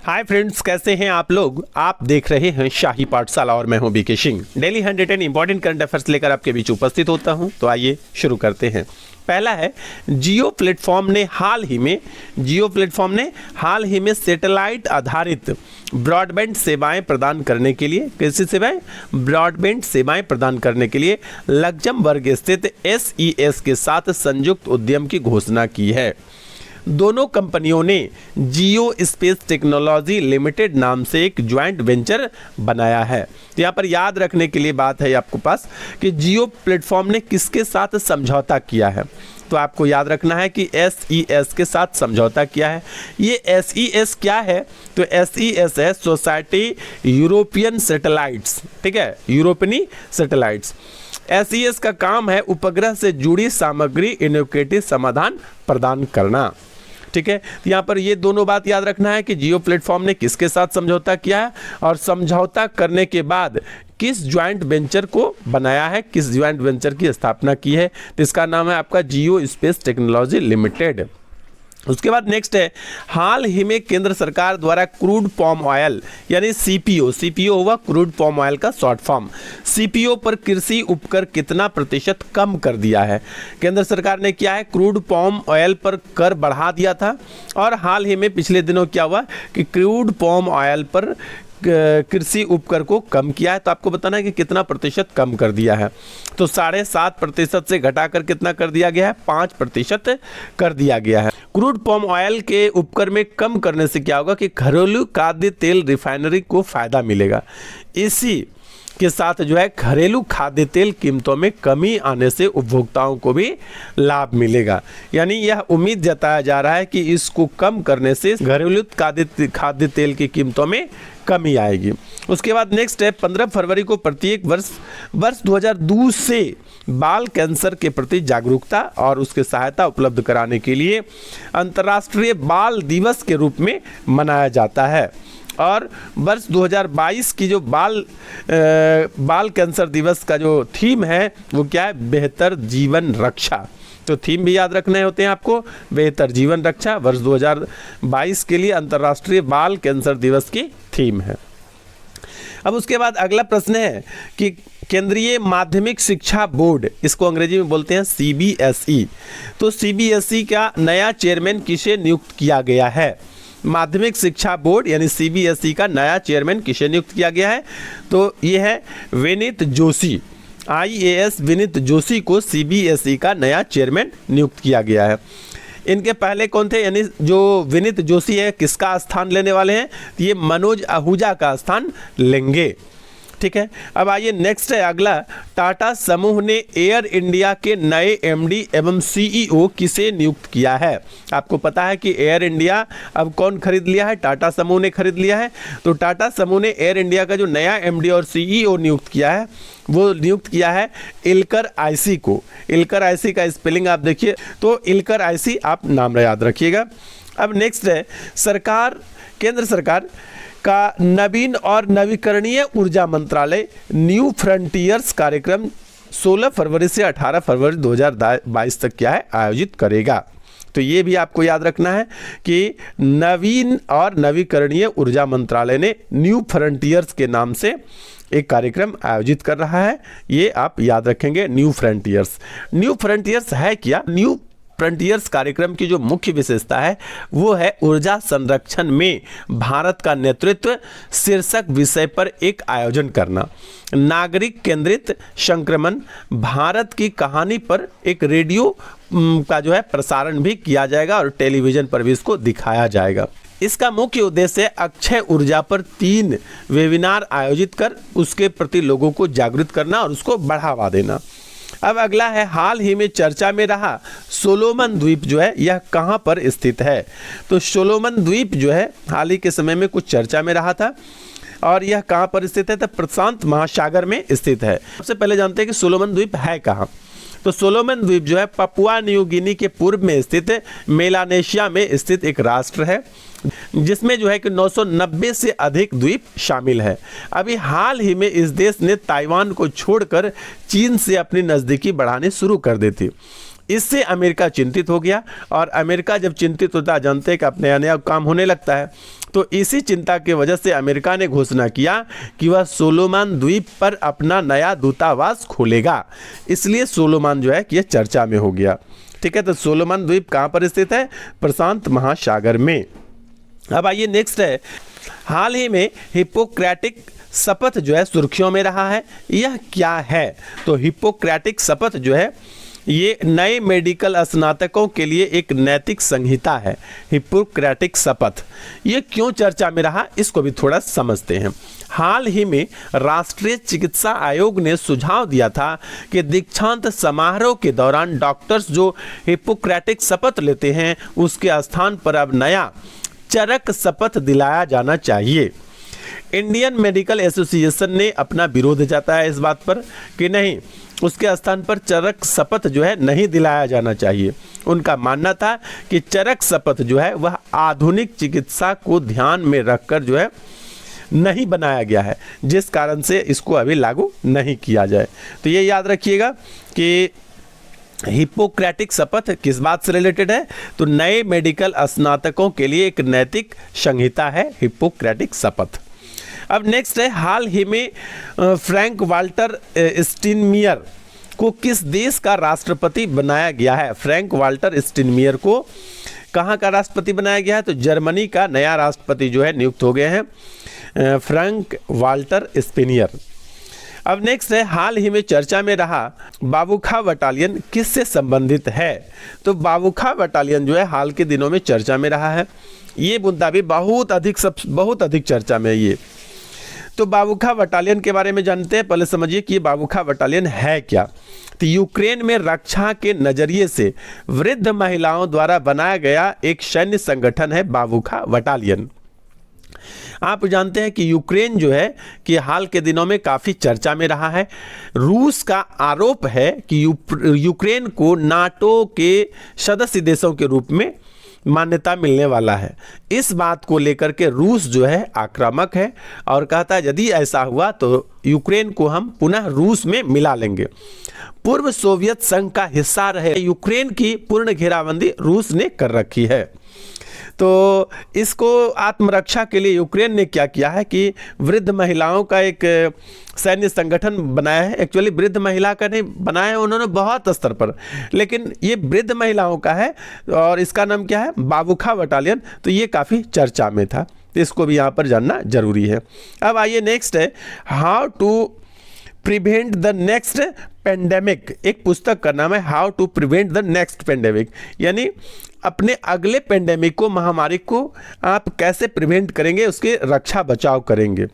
Hi friends, कैसे हैं आप लोग। आप देख रहे हैं शाही पाठशाला और मैं हूं BK Singh. Daily 110 important current affairs लेकर आपके बीच उपस्थित होता हूं। तो आइए शुरू करते हैं। पहला है, जियो प्लेटफॉर्म ने हाल ही में सैटेलाइट आधारित ब्रॉडबैंड सेवाएं प्रदान करने के लिए ब्रॉडबैंड सेवाएं प्रदान करने के लिए लक्जमबर्ग स्थित SES के साथ संयुक्त उद्यम की घोषणा की है। दोनों कंपनियों ने जियो स्पेस टेक्नोलॉजी लिमिटेड नाम से एक ज्वाइंट वेंचर बनाया है। तो यहाँ पर याद रखने के लिए बात है आपके पास कि जियो प्लेटफॉर्म ने किसके साथ समझौता किया है। तो आपको याद रखना है कि SES के साथ समझौता किया है। ये SES क्या है? तो SES है सोसाइटी यूरोपियन सैटेलाइट्स, ठीक है, यूरोपीय सैटेलाइट्स। SES का काम है उपग्रह से जुड़ी सामग्री इनोवेटिव समाधान प्रदान करना, ठीक है। तो यहाँ पर ये दोनों बात याद रखना है कि जियो प्लेटफॉर्म ने किसके साथ समझौता किया है और समझौता करने के बाद किस ज्वाइंट वेंचर को बनाया है, किस ज्वाइंट वेंचर की स्थापना की है। तो इसका नाम है आपका जियो स्पेस टेक्नोलॉजी लिमिटेड। उसके बाद नेक्स्ट है, हाल ही में केंद्र सरकार द्वारा क्रूड पाम ऑयल यानी CPO हुआ क्रूड पाम ऑयल का शॉर्ट फॉर्म, CPO पर कृषि उपकर कितना प्रतिशत कम कर दिया है। केंद्र सरकार ने क्या है, क्रूड पाम ऑयल पर कर बढ़ा दिया था और हाल ही में पिछले दिनों क्या हुआ कि क्रूड पाम ऑयल पर कृषि उपकर को कम किया है। तो आपको बताना है कि कितना प्रतिशत कम कर दिया है। तो 7.5% से घटाकर कितना कर दिया गया है, 5% कर दिया गया है। क्रूड पाम ऑयल के उपकर में कम करने से क्या होगा कि घरेलू खाद्य तेल रिफाइनरी को फायदा मिलेगा। इसी के साथ जो है घरेलू खाद्य तेल कीमतों में कमी आने से उपभोक्ताओं को भी लाभ मिलेगा। यानी यह उम्मीद जताया जा रहा है कि इसको कम करने से घरेलू खाद्य तेल की कीमतों में कमी आएगी। उसके बाद नेक्स्ट है, 15 फरवरी को प्रत्येक वर्ष 2002 से बाल कैंसर के प्रति जागरूकता और उसके सहायता उपलब्ध कराने के लिए अंतर्राष्ट्रीय बाल दिवस के रूप में मनाया जाता है। और वर्ष 2022 की जो बाल कैंसर दिवस का जो थीम है वो क्या है, बेहतर जीवन रक्षा। तो थीम भी याद रखने होते हैं आपको, बेहतर जीवन रक्षा वर्ष 2022 के लिए अंतर्राष्ट्रीय बाल कैंसर दिवस की थीम है। अब उसके बाद अगला प्रश्न है कि केंद्रीय माध्यमिक शिक्षा बोर्ड, इसको अंग्रेजी में बोलते हैं CBSE, तो CBSE का नया चेयरमैन किसे नियुक्त किया गया है। माध्यमिक शिक्षा बोर्ड यानी CBSE का नया चेयरमैन किसे नियुक्त किया गया है। तो ये है विनीत जोशी, IAS विनीत जोशी को CBSE का नया चेयरमैन नियुक्त किया गया है। इनके पहले कौन थे, यानी जो विनीत जोशी है किसका स्थान लेने वाले हैं, तो ये मनोज आहूजा का स्थान लेंगे, ठीक है। अब आइए नेक्स्ट है अगला, टाटा समूह ने एयर इंडिया के नए MD एवं CEO किसे नियुक्त किया है। आपको पता है कि एयर इंडिया अब कौन खरीद लिया है, टाटा समूह ने खरीद लिया है। तो टाटा समूह ने एयर इंडिया का जो नया MD और CEO नियुक्त किया है वो नियुक्त किया है इल्कर IC को। इल्कर IC का स्पेलिंग आप देखिए, तो इल्कर IC आप नाम याद रखिएगा। अब नेक्स्ट है, केंद्र सरकार का नवीन और नवीकरणीय ऊर्जा मंत्रालय न्यू फ्रंटियर्स कार्यक्रम 16 फरवरी से 18 फरवरी 2022 तक क्या है, आयोजित करेगा। तो ये भी आपको याद रखना है कि नवीन और नवीकरणीय ऊर्जा मंत्रालय ने न्यू फ्रंटियर्स के नाम से एक कार्यक्रम आयोजित कर रहा है। ये आप याद रखेंगे, न्यू फ्रंटियर्स है क्या। न्यू फ्रंटियर्स कार्यक्रम की जो मुख्य विशेषता है वो है ऊर्जा संरक्षण में भारत का नेतृत्व शीर्षक विषय पर एक आयोजन करना। नागरिक केंद्रित संक्रमण भारत की कहानी पर एक रेडियो का जो है प्रसारण भी किया जाएगा और टेलीविजन पर भी इसको दिखाया जाएगा। इसका मुख्य उद्देश्य है अक्षय ऊर्जा पर 3 वेबिनार आयोजित कर उसके प्रति लोगों को जागरूक करना और उसको बढ़ावा देना। अब अगला है, हाल ही में चर्चा में रहा सोलोमन द्वीप जो है यह कहाँ पर स्थित है। तो सोलोमन द्वीप जो है हाल ही के समय में कुछ चर्चा में रहा था और यह कहाँ पर स्थित है, तो प्रशांत महासागर में स्थित है। सबसे पहले जानते हैं कि सोलोमन द्वीप है कहाँ। तो सोलोमन द्वीप जो है पपुआ न्यू गिनी के पूर्व में स्थित मेलानेशिया में स्थित एक राष्ट्र है जिसमें जो है कि 990 से अधिक द्वीप शामिल है। अभी हाल ही में इस देश ने ताइवान को छोड़कर चीन से अपनी नज़दीकी बढ़ानी शुरू कर दी थी। इससे अमेरिका चिंतित हो गया और अमेरिका जब चिंतित होता है, जानते हैं कि अब नया नया काम होने लगता है, तो इसी चिंता की वजह से अमेरिका ने घोषणा किया कि वह सोलोमन द्वीप पर अपना नया दूतावास खोलेगा। इसलिए सोलोमन जो है कि यह चर्चा में हो गया। ठीक है, तो सोलोमन द्वीप कहाँ पर स्थित है? प्रशांत महासागर में। अब आइए नेक्स्ट है, हाल ही में हिप्पोक्रेटिक शपथ जो है सुर्खियों में रहा है। यह क्या है? तो हिप्पोक्रेटिक शपथ जो है ये नए मेडिकल स्नातकों के लिए एक नैतिक संहिता है। हिप्पोक्रेटिक शपथ ये क्यों चर्चा में रहा, इसको भी थोड़ा समझते हैं। हाल ही में राष्ट्रीय चिकित्सा आयोग ने सुझाव दिया था कि दीक्षांत समारोह के दौरान डॉक्टर्स जो हिप्पोक्रेटिक शपथ लेते हैं उसके स्थान पर अब नया चरक शपथ दिलाया जाना चाहिए। इंडियन मेडिकल एसोसिएशन ने अपना विरोध जताया इस बात पर कि नहीं, उसके स्थान पर चरक शपथ जो है नहीं दिलाया जाना चाहिए। उनका मानना था कि चरक शपथ जो है वह आधुनिक चिकित्सा को ध्यान में रखकर जो है नहीं बनाया गया है, जिस कारण से इसको अभी लागू नहीं किया जाए। तो ये याद रखिएगा कि हिप्पोक्रेटिक शपथ किस बात से रिलेटेड है? तो नए मेडिकल स्नातकों के लिए एक नैतिक संहिता है हिप्पोक्रेटिक शपथ। अब नेक्स्ट है, हाल ही में फ्रैंक वाल्टर स्टीनमियर को किस देश का राष्ट्रपति बनाया गया है? फ्रैंक वाल्टर स्टीनमियर को कहाँ का राष्ट्रपति बनाया गया है? तो जर्मनी का नया राष्ट्रपति जो है नियुक्त हो गए हैं फ्रैंक वाल्टर स्टीनमियर। अब नेक्स्ट है, हाल ही में चर्चा में रहा बाबूखा बटालियन किससे संबंधित है? तो बाबूखा बटालियन जो है हाल के दिनों में चर्चा में रहा है। ये मुद्दा भी बहुत अधिक चर्चा में है ये। तो बाबूखा बटालियन के बारे में जानते हैं। पहले समझिए कि ये बाबूखा बटालियन है क्या। तो यूक्रेन में रक्षा के नजरिए से वृद्ध महिलाओं द्वारा बनाया गया एक सैन्य संगठन है बाबूखा बटालियन। आप जानते हैं कि यूक्रेन जो है कि हाल के दिनों में काफ़ी चर्चा में रहा है। रूस का आरोप है कि यूक्रेन को नाटो के सदस्य देशों के रूप में मान्यता मिलने वाला है। इस बात को लेकर के रूस जो है आक्रामक है और कहता है यदि ऐसा हुआ तो यूक्रेन को हम पुनः रूस में मिला लेंगे। पूर्व सोवियत संघ का हिस्सा रहे यूक्रेन की पूर्ण घेराबंदी रूस ने कर रखी है। तो इसको आत्मरक्षा के लिए यूक्रेन ने क्या किया है कि वृद्ध महिलाओं का एक सैन्य संगठन बनाया है। एक्चुअली वृद्ध महिला का नहीं बनाया है उन्होंने बहुत स्तर पर, लेकिन ये वृद्ध महिलाओं का है और इसका नाम क्या है? बाबूखा बटालियन। तो ये काफ़ी चर्चा में था, तो इसको भी यहाँ पर जानना जरूरी है। अब आइए नेक्स्ट है, how to prevent the next pandemic. एक पुस्तक का नाम है how to prevent the next pandemic, यानी अपने अगले पेंडेमिक को, महामारी को आप कैसे प्रिवेंट करेंगे, उसके रक्षा बचाव करेंगे।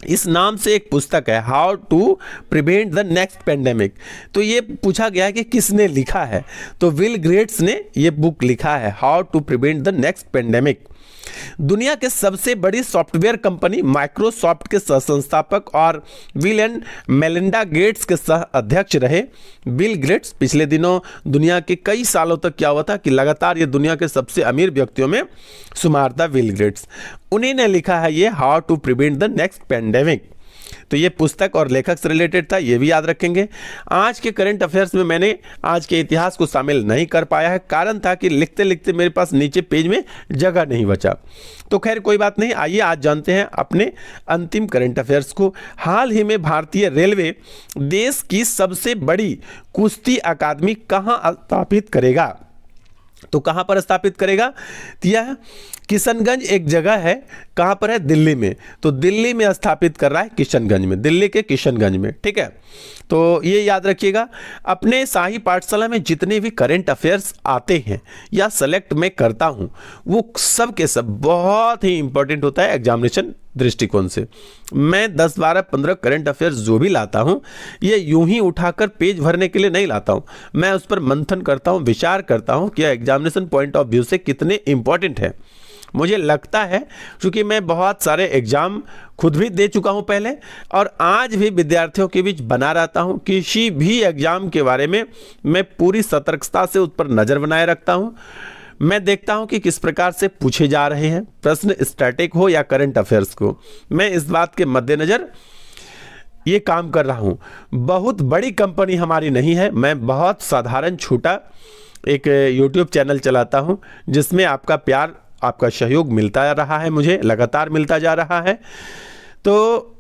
इस नाम से एक पुस्तक है how to prevent the next pandemic. तो ये पूछा गया है कि किसने लिखा है? तो बिल गेट्स ने ये बुक लिखा है how to prevent the next pandemic. दुनिया के सबसे बड़ी सॉफ्टवेयर कंपनी माइक्रोसॉफ्ट के सह संस्थापक और बिल एंड मेलिंडा गेट्स के सह अध्यक्ष रहे बिल गेट्स पिछले दिनों दुनिया के कई सालों तक क्या हुआ था कि लगातार ये दुनिया के सबसे अमीर व्यक्तियों में शुमार था बिल गेट्स। उन्हीं ने लिखा है ये how to prevent the next pandemic. तो ये पुस्तक और लेखक से रिलेटेड था, ये भी याद रखेंगे। आज के करंट अफेयर्स में मैंने आज के इतिहास को शामिल नहीं कर पाया है, कारण था कि लिखते लिखते मेरे पास नीचे पेज में जगह नहीं बचा। तो खैर कोई बात नहीं, आइए आज जानते हैं अपने अंतिम करंट अफेयर्स को। हाल ही में भारतीय रेलवे देश की सबसे बड़ी कुश्ती अकादमी कहाँ स्थापित करेगा? तो कहाँ पर स्थापित करेगा? यह किशनगंज एक जगह है, कहाँ पर है? दिल्ली में। तो दिल्ली में स्थापित कर रहा है, किशनगंज में, दिल्ली के किशनगंज में। ठीक है, तो ये याद रखिएगा। अपने शाही पाठशाला में जितने भी करंट अफेयर्स आते हैं या सेलेक्ट मैं करता हूँ वो सब के सब बहुत ही इंपॉर्टेंट होता है एग्जामिनेशन दृष्टिकोण से। मैं 10, 12, 15 करंट अफेयर्स जो भी लाता हूँ ये यूं ही उठाकर पेज भरने के लिए नहीं लाता हूँ, मैं उस पर मंथन करता हूँ, विचार करता हूँ कि एग्जामिनेशन पॉइंट ऑफ व्यू से कितने इंपॉर्टेंट है। मुझे लगता है क्योंकि मैं बहुत सारे एग्जाम खुद भी दे चुका हूं पहले और आज भी विद्यार्थियों के बीच बना रहता हूं। किसी भी एग्जाम के बारे में मैं पूरी सतर्कता से उस पर नज़र बनाए रखता हूं। मैं देखता हूं कि किस प्रकार से पूछे जा रहे हैं प्रश्न, स्टैटिक हो या करंट अफेयर्स को। मैं इस बात के मद्देनज़र ये काम कर रहा हूं। बहुत बड़ी कंपनी हमारी नहीं है, मैं बहुत साधारण छोटा एक यूट्यूब चैनल चलाता हूं जिसमें आपका प्यार आपका सहयोग मिलता रहा है, मुझे लगातार मिलता जा रहा है। तो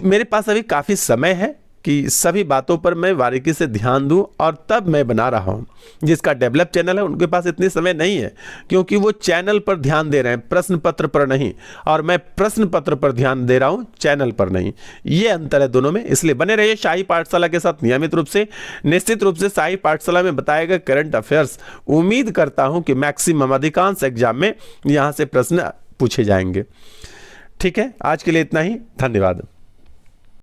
मेरे पास अभी काफ़ी समय है कि सभी बातों पर मैं बारीकी से ध्यान दूं, और तब मैं बना रहा हूं। जिसका डेवलप चैनल है उनके पास इतनी समय नहीं है, क्योंकि वो चैनल पर ध्यान दे रहे हैं, प्रश्न पत्र पर नहीं, और मैं प्रश्न पत्र पर ध्यान दे रहा हूं, चैनल पर नहीं। ये अंतर है दोनों में। इसलिए बने रहिए शाही पाठशाला के साथ नियमित रूप से। निश्चित रूप से शाही पाठशाला में बताए गए करंट अफेयर्स उम्मीद करता हूं कि मैक्सिमम अधिकांश एग्जाम में यहां से प्रश्न पूछे जाएंगे। ठीक है, आज के लिए इतना ही। धन्यवाद।